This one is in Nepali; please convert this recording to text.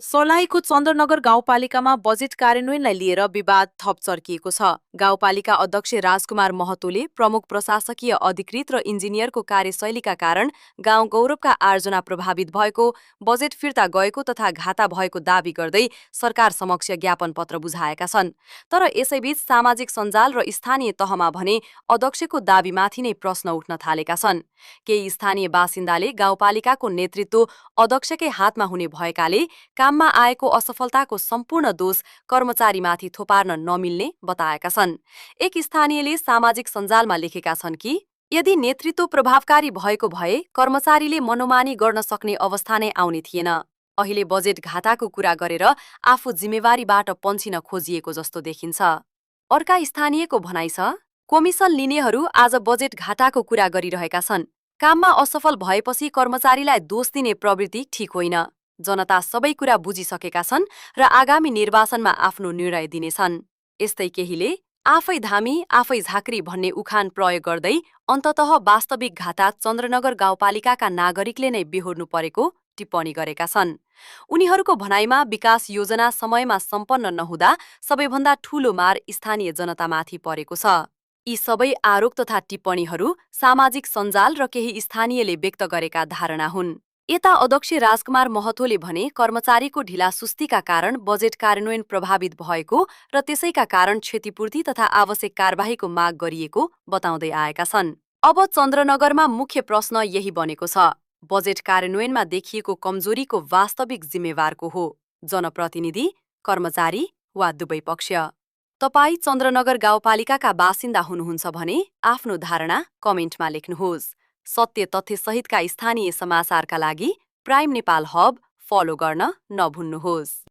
सर्लाहीको चन्द्रनगर गाउँपालिकामा बजेट कार्यान्वयनलाई लिएर विवाद थप चर्किएको छ। गाउँपालिका अध्यक्ष राजकुमार महतोले प्रमुख प्रशासकीय अधिकृत र इन्जिनियरको कार्यशैलीका कारण गाउँ गौरवका आर्जना प्रभावित भएको, बजेट फिर्ता गएको तथा घाटा भएको दावी गर्दै सरकार समक्ष ज्ञापन पत्र बुझाएका छन्। तर यसैबीच सामाजिक सञ्जाल र स्थानीय तहमा भने अध्यक्षको दावीमाथि नै प्रश्न उठ्न थालेका छन्। केही स्थानीय बासिन्दाले गाउँपालिकाको नेतृत्व अध्यक्षकै हातमा हुने भएकाले काममा आएको असफलताको सम्पूर्ण दोष कर्मचारीमाथि थोपार्न नमिल्ने बताएका छन्। एक स्थानीयले सामाजिक सञ्जालमा लेखेका छन् कि यदि नेतृत्व प्रभावकारी भएको भए कर्मचारीले मनोमानी गर्न सक्ने अवस्था नै आउने थिएन। अहिले बजेट घाटाको कुरा गरेर आफू जिम्मेवारीबाट पन्छिन खोजिएको जस्तो देखिन्छ। अर्का स्थानीयको भनाइ छ, कमिसन लिनेहरू आज बजेट घाटाको कुरा गरिरहेका छन्। काममा असफल भएपछि कर्मचारीलाई दोष दिने प्रवृत्ति ठिक होइन। जनता सबै कुरा बुझिसकेका छन् र आगामी निर्वाचनमा आफ्नो निर्णय दिनेछन्। यस्तै केहीले आफै धामी आफै झाँक्री भन्ने उखान प्रयोग गर्दै अन्ततः वास्तविक घाटा चन्द्रनगर गाउँपालिकाका नागरिकले नै बेहोर्नु परेको टिप्पणी गरेका छन्। उनीहरूको भनाइमा विकास योजना समयमा सम्पन्न नहुँदा सबैभन्दा ठूलो मार स्थानीय जनतामाथि परेको छ। यी सबै आरोप तथा टिप्पणीहरू सामाजिक सञ्जाल र केही स्थानीयले व्यक्त गरेका धारणा हुन्। यता अध्यक्ष राजकुमार महतोले भने कर्मचारीको ढिलासुस्तीका कारण बजेट कार्यान्वयन प्रभावित भएको र त्यसैका कारण क्षतिपूर्ति तथा आवश्यक कारबाहीको माग गरिएको बताउँदै आएका छन्। अब चन्द्रनगरमा मुख्य प्रश्न यही बनेको छ, बजेट कार्यान्वयनमा देखिएको कमजोरीको वास्तविक जिम्मेवार को हो, जनप्रतिनिधि, कर्मचारी वा दुवै पक्ष? तपाई चन्द्रनगर गाउँपालिकाका बासिन्दा हुनुहुन्छ भने आफ्नो धारणा कमेन्टमा लेख्नुहोस्। सत्य तथ्य सहितका स्थानीय समाचारका लागि प्राइम नेपाल हब फलो गर्न नभुल्नुहोस्।